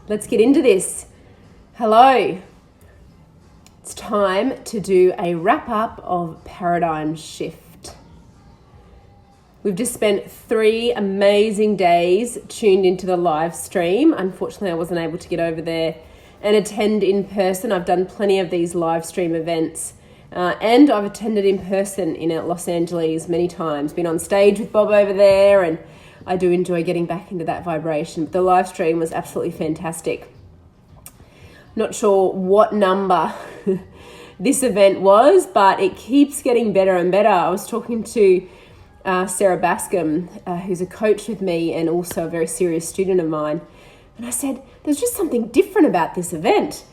let's get into this. Hello. It's time to do a wrap up of Paradigm Shift. We've just spent 3 amazing days tuned into the live stream. Unfortunately, I wasn't able to get over there and attend in person. I've done plenty of these live stream events and I've attended in person in Los Angeles many times, been on stage with Bob over there, and I do enjoy getting back into that vibration. But the live stream was absolutely fantastic. Not sure what number this event was, but it keeps getting better and better. I was talking to Sarah Bascom, who's a coach with me and also a very serious student of mine. And I said, there's just something different about this event.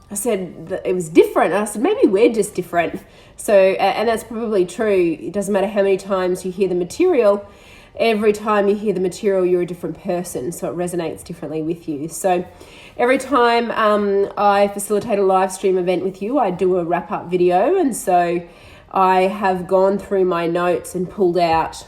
I said that it was different. And I said, maybe we're just different. So, and that's probably true. It doesn't matter how many times you hear the material. Every time you hear the material, you're a different person. So it resonates differently with you. So every time I facilitate a live stream event with you, I do a wrap up video. And so I have gone through my notes and pulled out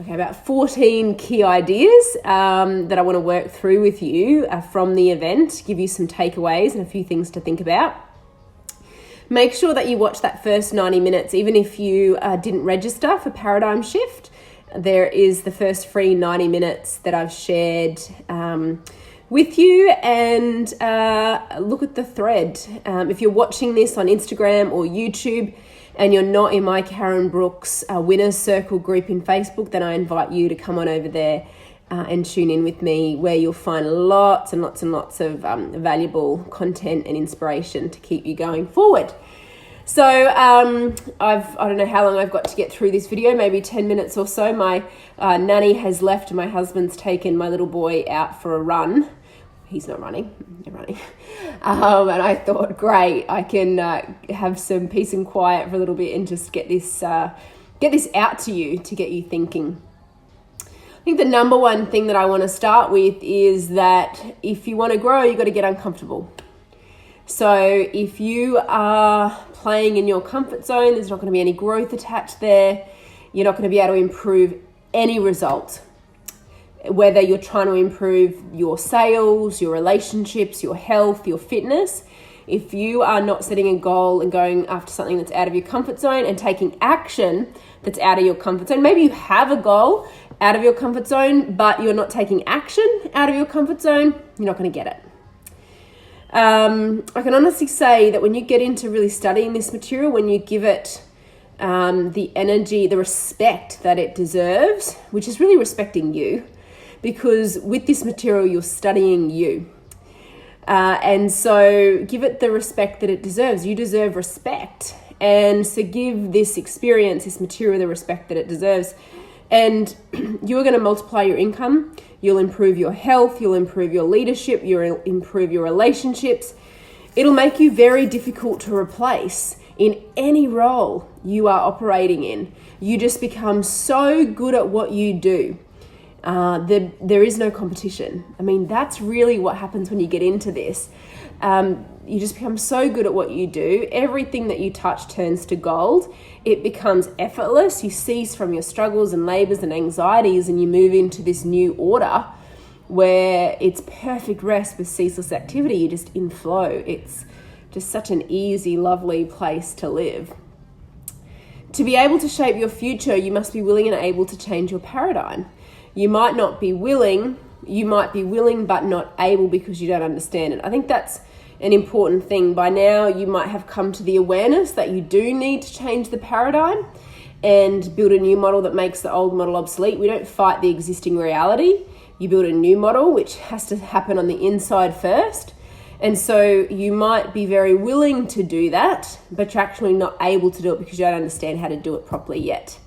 about 14 key ideas that I want to work through with you from the event, give you some takeaways and a few things to think about. Make sure that you watch that first 90 minutes, even if you didn't register for Paradigm Shift. There is the first free 90 minutes that I've shared with you, and look at the thread. If you're watching this on Instagram or YouTube and you're not in my Karen Brooks Winners Circle group in Facebook, then I invite you to come on over there and tune in with me, where you'll find lots and lots and lots of valuable content and inspiration to keep you going forward. So I don't know how long I've got to get through this video, maybe 10 minutes or so. My nanny has left and my husband's taken my little boy out for a run. He's not running, they're running. And I thought, great, I can have some peace and quiet for a little bit and just get this out to you, to get you thinking. I think the number one thing that I want to start with is that if you want to grow, you've got to get uncomfortable. So if you are playing in your comfort zone, there's not going to be any growth attached there. You're not going to be able to improve any result. Whether you're trying to improve your sales, your relationships, your health, your fitness, if you are not setting a goal and going after something that's out of your comfort zone and taking action that's out of your comfort zone, maybe you have a goal out of your comfort zone, but you're not taking action out of your comfort zone, you're not going to get it. I can honestly say that when you get into really studying this material, when you give it the energy, the respect that it deserves, which is really respecting you, because with this material, you're studying you. And so give it the respect that it deserves. You deserve respect. And so give this experience, this material, the respect that it deserves. And you're going to multiply your income. You'll improve your health. You'll improve your leadership. You'll improve your relationships. It'll make you very difficult to replace in any role you are operating in. You just become so good at what you do. There is no competition. I mean, that's really what happens when you get into this. You just become so good at what you do. Everything that you touch turns to gold. It becomes effortless. You cease from your struggles and labors and anxieties, and you move into this new order where it's perfect rest with ceaseless activity. You're just in flow. It's just such an easy, lovely place to live. To be able to shape your future, you must be willing and able to change your paradigm. You might not be willing, you might be willing but not able because you don't understand it. I think that's an important thing. By now, you might have come to the awareness that you do need to change the paradigm and build a new model that makes the old model obsolete. We don't fight the existing reality. You build a new model, which has to happen on the inside first. And so you might be very willing to do that, but you're actually not able to do it because you don't understand how to do it properly yet.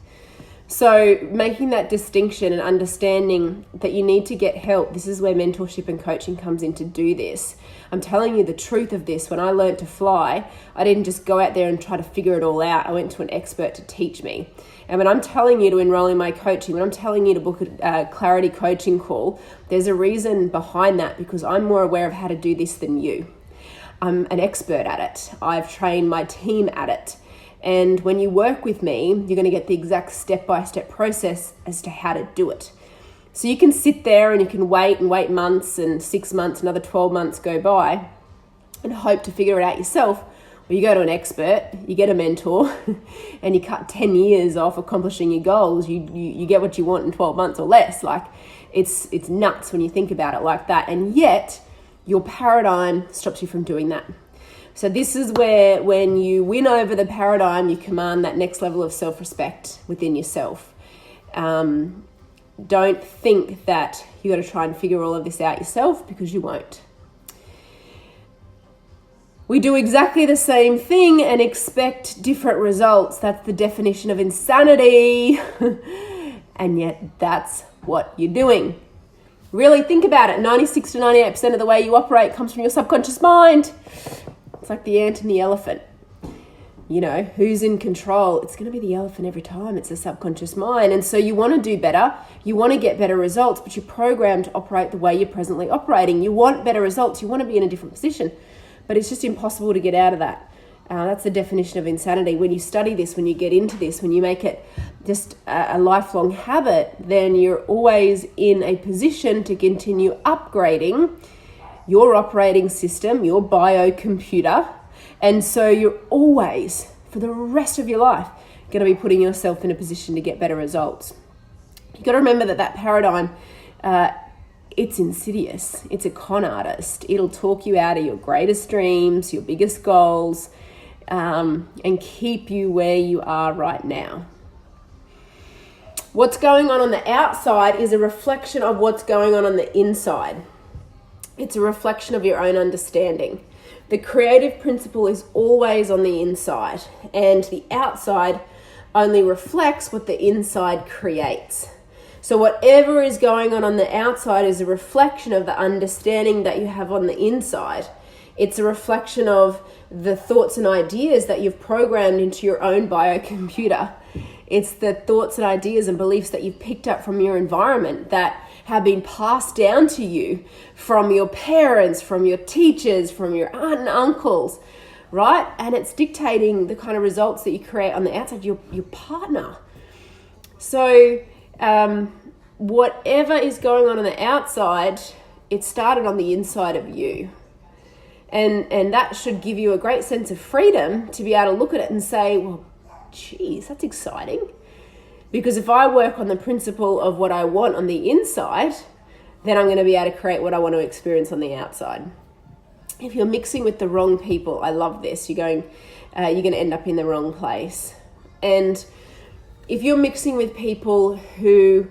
So making that distinction and understanding that you need to get help, this is where mentorship and coaching comes in to do this. I'm telling you the truth of this. When I learned to fly, I didn't just go out there and try to figure it all out. I went to an expert to teach me. And when I'm telling you to enroll in my coaching, when I'm telling you to book a clarity coaching call, there's a reason behind that, because I'm more aware of how to do this than you. I'm an expert at it. I've trained my team at it. And when you work with me, you're going to get the exact step-by-step process as to how to do it. So you can sit there and you can wait and wait months and 6 months, another 12 months go by and hope to figure it out yourself. Or you go to an expert, you get a mentor and you cut 10 years off accomplishing your goals. You get what you want in 12 months or less. Like it's nuts when you think about it like that. And yet your paradigm stops you from doing that. So this is where when you win over the paradigm, you command that next level of self-respect within yourself. Don't think that you got to try and figure all of this out yourself, because you won't. We do exactly the same thing and expect different results. That's the definition of insanity. And yet that's what you're doing. Really think about it. 96 to 98% of the way you operate comes from your subconscious mind. It's like the ant and the elephant. You know, who's in control? It's going to be the elephant every time. It's the subconscious mind. And so you want to do better. You want to get better results, but you're programmed to operate the way you're presently operating. You want better results. You want to be in a different position, but it's just impossible to get out of that. That's the definition of insanity. When you study this, when you get into this, when you make it just a lifelong habit, then you're always in a position to continue upgrading your operating system, your biocomputer. And so you're always, for the rest of your life, going to be putting yourself in a position to get better results. You've got to remember that paradigm, it's insidious. It's a con artist. It'll talk you out of your greatest dreams, your biggest goals, and keep you where you are right now. What's going on the outside is a reflection of what's going on the inside. It's a reflection of your own understanding. The creative principle is always on the inside, and the outside only reflects what the inside creates. So whatever is going on the outside is a reflection of the understanding that you have on the inside. It's a reflection of the thoughts and ideas that you've programmed into your own biocomputer. It's the thoughts and ideas and beliefs that you've picked up from your environment that have been passed down to you from your parents, from your teachers, from your aunt and uncles, right? And it's dictating the kind of results that you create on the outside, your partner. So whatever is going on the outside, it started on the inside of you. And that should give you a great sense of freedom to be able to look at it and say, well, geez, that's exciting. Because if I work on the principle of what I want on the inside, then I'm going to be able to create what I want to experience on the outside. If you're mixing with the wrong people, I love this, you're going to end up in the wrong place. And if you're mixing with people who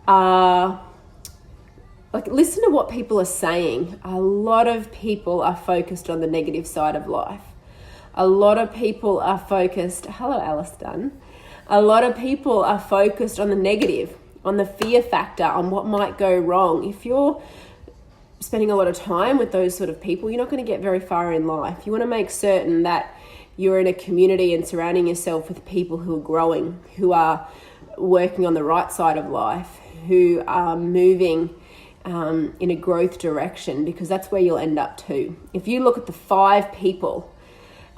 are, like, listen to what people are saying. A lot of people are focused on the negative side of life. A lot of people are focused, hello Alice Dunn. A lot of people are focused on the negative, on the fear factor, on what might go wrong. If you're spending a lot of time with those sort of people, you're not going to get very far in life. You want to make certain that you're in a community and surrounding yourself with people who are growing, who are working on the right side of life, who are moving in a growth direction, because that's where you'll end up too. If you look at the 5 people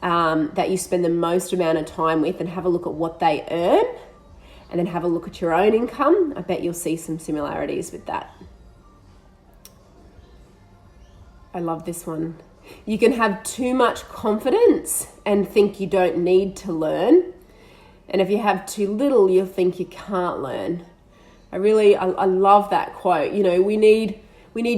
that you spend the most amount of time with and have a look at what they earn, and then have a look at your own income, I bet you'll see some similarities with that. I love this one. You can have too much confidence and think you don't need to learn. And if you have too little, you'll think you can't learn. I love that quote. You know, we need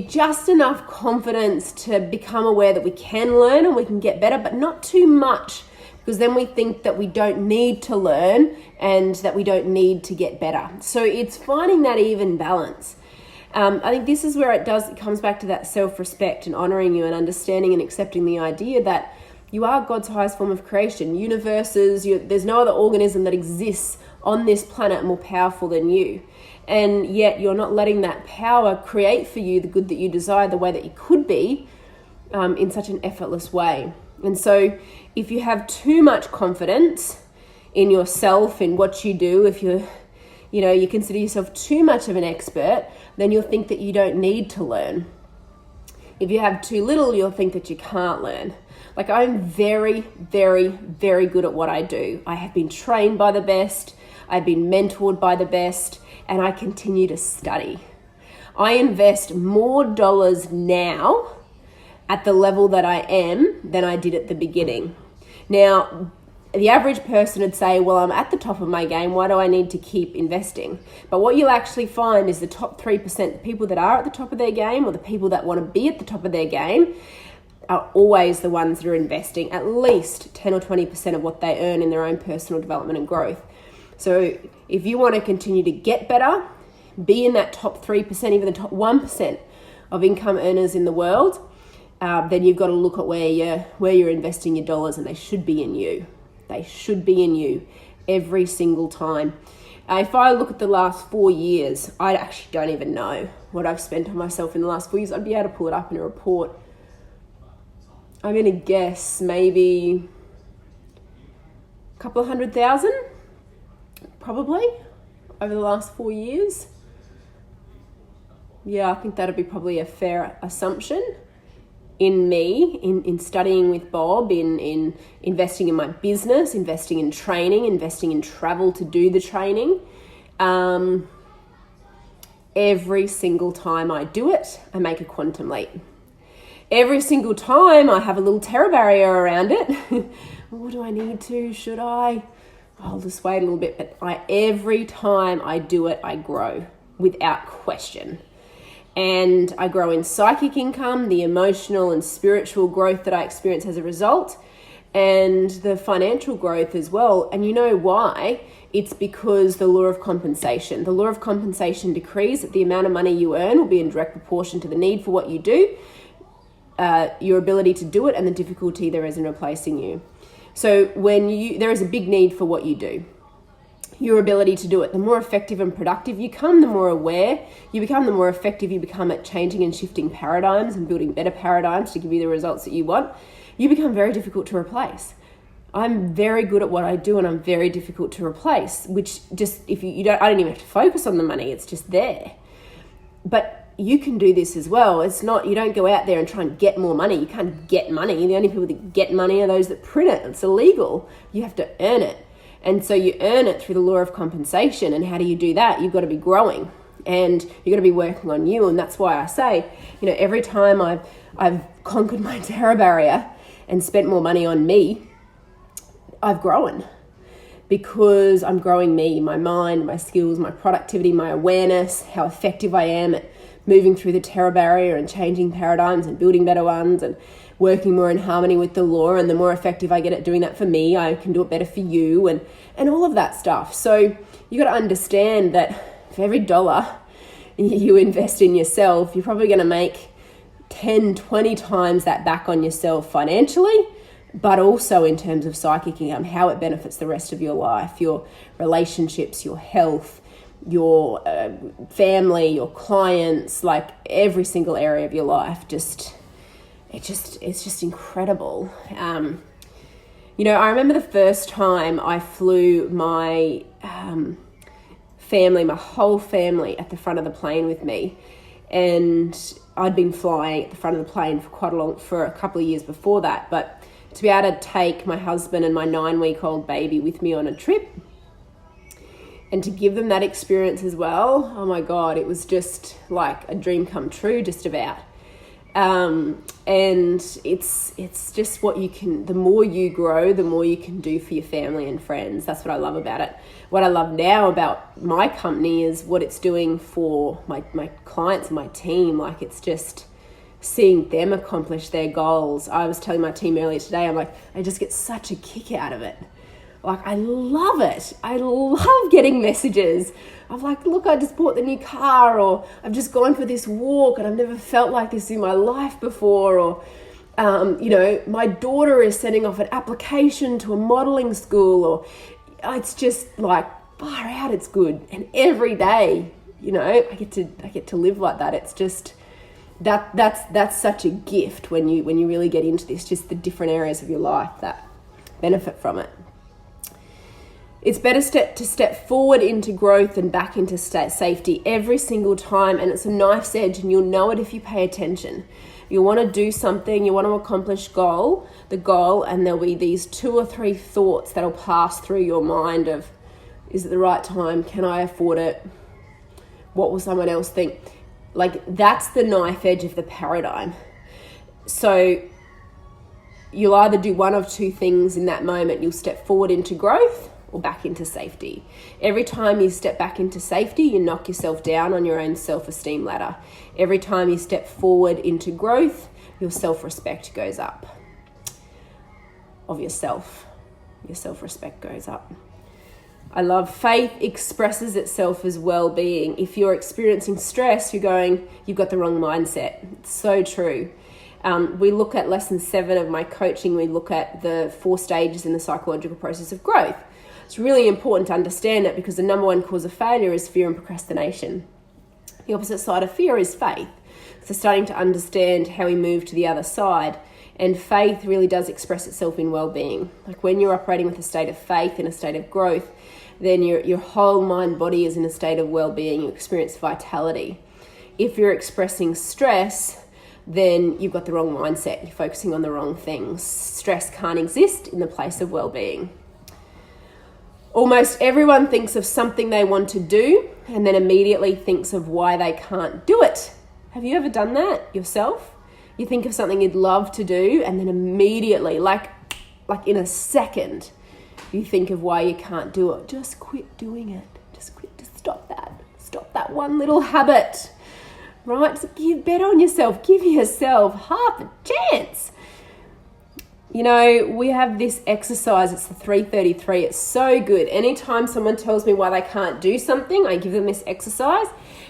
just enough confidence to become aware that we can learn and we can get better, but not too much, because then we think that we don't need to learn and that we don't need to get better. So it's finding that even balance. I think this is where it comes back to that self-respect and honoring you and understanding and accepting the idea that you are God's highest form of creation. There's no other organism that exists on this planet more powerful than you. And yet you're not letting that power create for you the good that you desire, the way that you could be, in such an effortless way. And so if you have too much confidence in yourself, in what you do, if you consider yourself too much of an expert, then you'll think that you don't need to learn. If you have too little, you'll think that you can't learn. Like, I'm very, very, very good at what I do. I have been trained by the best. I've been mentored by the best. and I continue to study. I invest more dollars now at the level that I am than I did at the beginning. Now, the average person would say, well, I'm at the top of my game, why do I need to keep investing? But what you'll actually find is the top 3%, the people that are at the top of their game, or the people that want to be at the top of their game, are always the ones that are investing at least 10 or 20% of what they earn in their own personal development and growth. So if you want to continue to get better, be in that top 3%, even the top 1% of income earners in the world, then you've got to look at where you're investing your dollars, and they should be in you. They should be in you every single time. If I look at the last 4 years, I actually don't even know what I've spent on myself in the last 4 years. I'd be able to pull it up in a report. I'm going to guess maybe a couple of $100,000, probably, over the last 4 years. Yeah, I think that'd be probably a fair assumption. In me, in studying with Bob, in investing in my business, investing in training, investing in travel to do the training. Every single time I do it, I make a quantum leap. Every single time I have a little terror barrier around it. What do I need to? Should I? I'll just wait a little bit. But every time I do it, I grow without question. And I grow in psychic income, the emotional and spiritual growth that I experience as a result, and the financial growth as well. And you know why? It's because the law of compensation. The law of compensation decrees that the amount of money you earn will be in direct proportion to the need for what you do, your ability to do it, and the difficulty there is in replacing you. So there is a big need for what you do. Your ability to do it. The more effective and productive you become, the more aware you become, the more effective you become at changing and shifting paradigms and building better paradigms to give you the results that you want. You become very difficult to replace. I'm very good at what I do, and I'm very difficult to replace, which just, if you don't, I don't even have to focus on the money. It's just there. But you can do this as well. It's not, you don't go out there and try and get more money. You can't get money. The only people that get money are those that print it. It's illegal. You have to earn it. And so you earn it through the law of compensation. And how do you do that? You've got to be growing, and you've got to be working on you. And that's why I say, every time I've conquered my terror barrier and spent more money on me, I've grown, because I'm growing me, my mind, my skills, my productivity, my awareness, how effective I am at moving through the terror barrier and changing paradigms and building better ones and working more in harmony with the law. And the more effective I get at doing that for me, I can do it better for you, and all of that stuff. So you got to understand that for every dollar you invest in yourself, you're probably going to make 10, 20 times that back on yourself financially, but also in terms of psychic income, how it benefits the rest of your life, your relationships, your health, your family, your clients, like every single area of your life. It's just incredible. I remember the first time I flew my family, my whole family, at the front of the plane with me, and I'd been flying at the front of the plane for a couple of years before that. But to be able to take my husband and my 9-week-old baby with me on a trip, and to give them that experience as well, oh my God, it was just like a dream come true, just about. And it's just what you can, the more you grow, the more you can do for your family and friends. That's what I love about it. What I love now about my company is what it's doing for my clients and my team. Like, it's just seeing them accomplish their goals. I was telling my team earlier today, I'm like, I just get such a kick out of it. Like, I love it. I love getting messages of like, look, I just bought the new car, or I've just gone for this walk and I've never felt like this in my life before, or, my daughter is sending off an application to a modeling school, or it's just like, far out, it's good. And every day, I get to live like that. It's just, that's such a gift when you really get into this, just the different areas of your life that benefit from it. It's better to step forward into growth and back into safety every single time. And it's a knife's edge, and you'll know it if you pay attention. You want to do something, you want to accomplish the goal, and there'll be these 2 or 3 thoughts that'll pass through your mind of, is it the right time? Can I afford it? What will someone else think? Like, that's the knife edge of the paradigm. So you'll either do one of two things in that moment. You'll step forward into growth or back into safety. Every time you step back into safety, you knock yourself down on your own self-esteem ladder. Every time you step forward into growth, your self-respect goes up. Of yourself, your self-respect goes up. I love faith expresses itself as well-being. If you're experiencing stress, you've got the wrong mindset. It's so true. We look at lesson 7 of my coaching. We look at the 4 stages in the psychological process of growth. It's really important to understand it because the number one cause of failure is fear and procrastination. The opposite side of fear is faith. So starting to understand how we move to the other side. And faith really does express itself in well-being. Like when you're operating with a state of faith, in a state of growth, then your whole mind, body is in a state of well-being. You experience vitality. If you're expressing stress, then you've got the wrong mindset. You're focusing on the wrong things. Stress can't exist in the place of well-being. Almost everyone thinks of something they want to do and then immediately thinks of why they can't do it. Have you ever done that yourself? You think of something you'd love to do and then immediately, like in a second, you think of why you can't do it. Just quit doing it. Just stop that. Stop that one little habit, right? Just bet on yourself. Give yourself half a chance. You know, we have this exercise. It's the 333. It's so good. Anytime someone tells me why they can't do something, I give them this exercise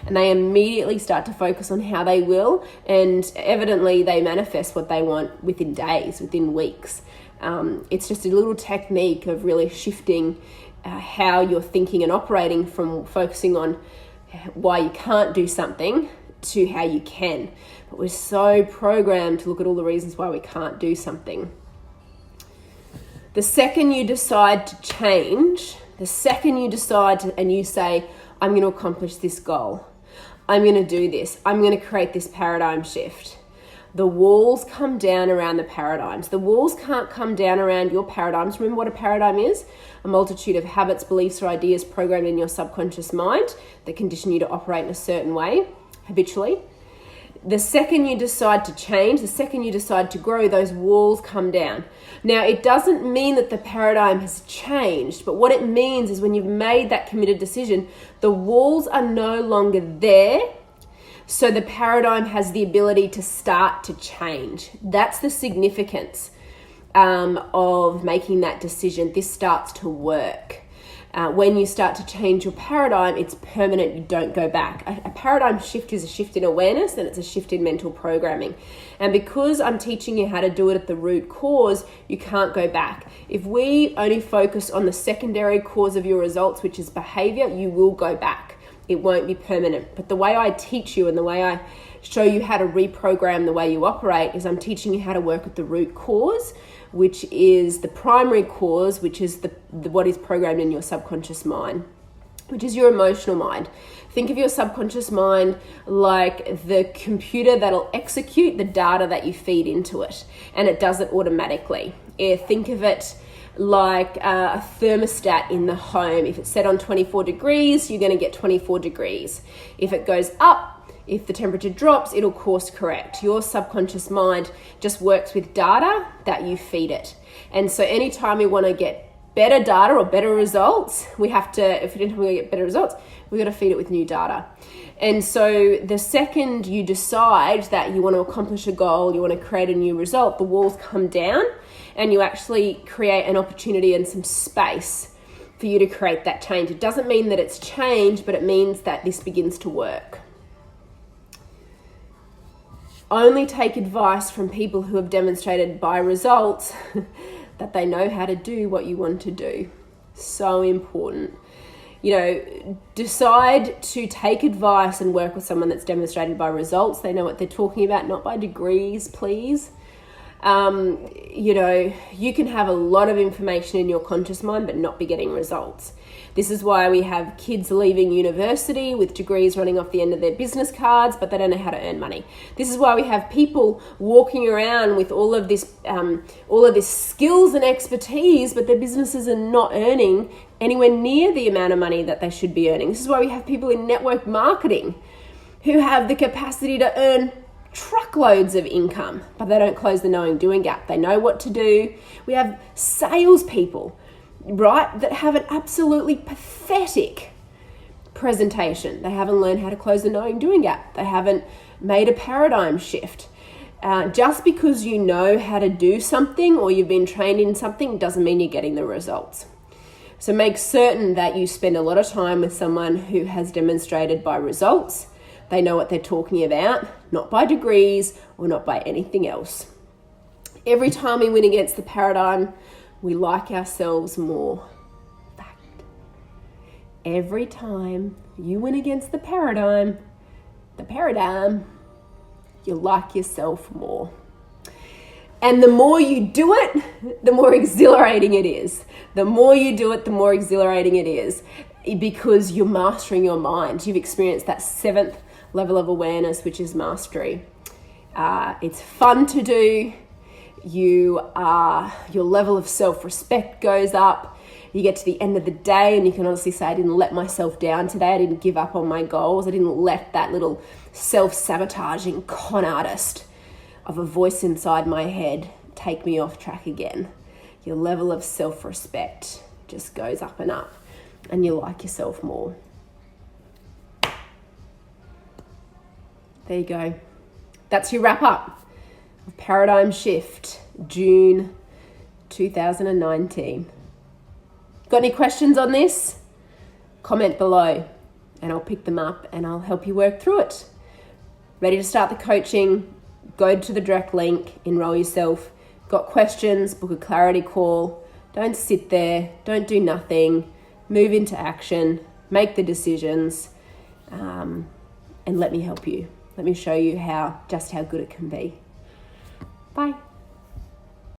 and they immediately start to focus on how they will. And evidently they manifest what they want within days, within weeks. It's just a little technique of really shifting how you're thinking and operating from focusing on why you can't do something to how you can. But we're so programmed to look at all the reasons why we can't do something. The second you decide to change, and you say, I'm going to accomplish this goal, I'm going to do this, I'm going to create this paradigm shift, the walls come down around the paradigms. The walls can't come down around your paradigms. Remember what a paradigm is? A multitude of habits, beliefs, or ideas programmed in your subconscious mind that condition you to operate in a certain way habitually. The second you decide to change, the second you decide to grow, those walls come down. Now, it doesn't mean that the paradigm has changed, but what it means is when you've made that committed decision, the walls are no longer there, so the paradigm has the ability to start to change. That's the significance of making that decision. This starts to work. When you start to change your paradigm, it's permanent. You don't go back. A paradigm shift is a shift in awareness and it's a shift in mental programming. And because I'm teaching you how to do it at the root cause, you can't go back. If we only focus on the secondary cause of your results, which is behavior, you will go back. It won't be permanent. But the way I teach you and the way I show you how to reprogram the way you operate is I'm teaching you how to work with the root cause, which is the primary cause, which is the what is programmed in your subconscious mind, which is your emotional mind. Think of your subconscious mind like the computer that'll execute the data that you feed into it, and it does it automatically. Think of it like a thermostat in the home. If it's set on 24 degrees, you're going to get 24 degrees. If it goes up, if the temperature drops, it'll course correct. Your subconscious mind just works with data that you feed it. And so anytime we want to get better data or better results, we have to, if we don't want to get better results, we've got to feed it with new data. And so the second you decide that you want to accomplish a goal, you want to create a new result, the walls come down and you actually create an opportunity and some space for you to create that change. It doesn't mean that it's changed, but it means that this begins to work. Only take advice from people who have demonstrated by results that they know how to do what you want to do. So important. You know, decide to take advice and work with someone that's demonstrated by results. They know what they're talking about, not by degrees, please. You know, you can have a lot of information in your conscious mind but not be getting results. This is why we have kids leaving university with degrees running off the end of their business cards, but they don't know how to earn money. This is why we have people walking around with all of this skills and expertise, but their businesses are not earning anywhere near the amount of money that they should be earning. This is why we have people in network marketing who have the capacity to earn truckloads of income, but they don't close the knowing doing gap. They know what to do. We have salespeople, right, that have an absolutely pathetic presentation. They haven't learned how to close the knowing doing gap. They haven't made a paradigm shift. Just because you know how to do something or you've been trained in something doesn't mean you're getting the results. So make certain that you spend a lot of time with someone who has demonstrated by results. They know what they're talking about, not by degrees or not by anything else. Every time we win against the paradigm, we like ourselves more. Fact. Every time you win against the paradigm, you like yourself more. And the more you do it, the more exhilarating it is. The more you do it, the more exhilarating it is, because you're mastering your mind. You've experienced that 7th level of awareness, which is mastery. It's fun to do. Your level of self-respect goes up. You get to the end of the day and you can honestly say, I didn't let myself down today. I didn't give up on my goals. I didn't let that little self-sabotaging con artist of a voice inside my head take me off track again. Your level of self-respect just goes up and up, and you like yourself more. There you go. That's your wrap up of Paradigm Shift, June 2019. Got any questions on this? Comment below and I'll pick them up and I'll help you work through it. Ready to start the coaching? Go to the direct link, enroll yourself. Got questions? Book a clarity call. Don't sit there. Don't do nothing. Move into action. Make the decisions. And let me help you. Let me show you just how good it can be. Bye.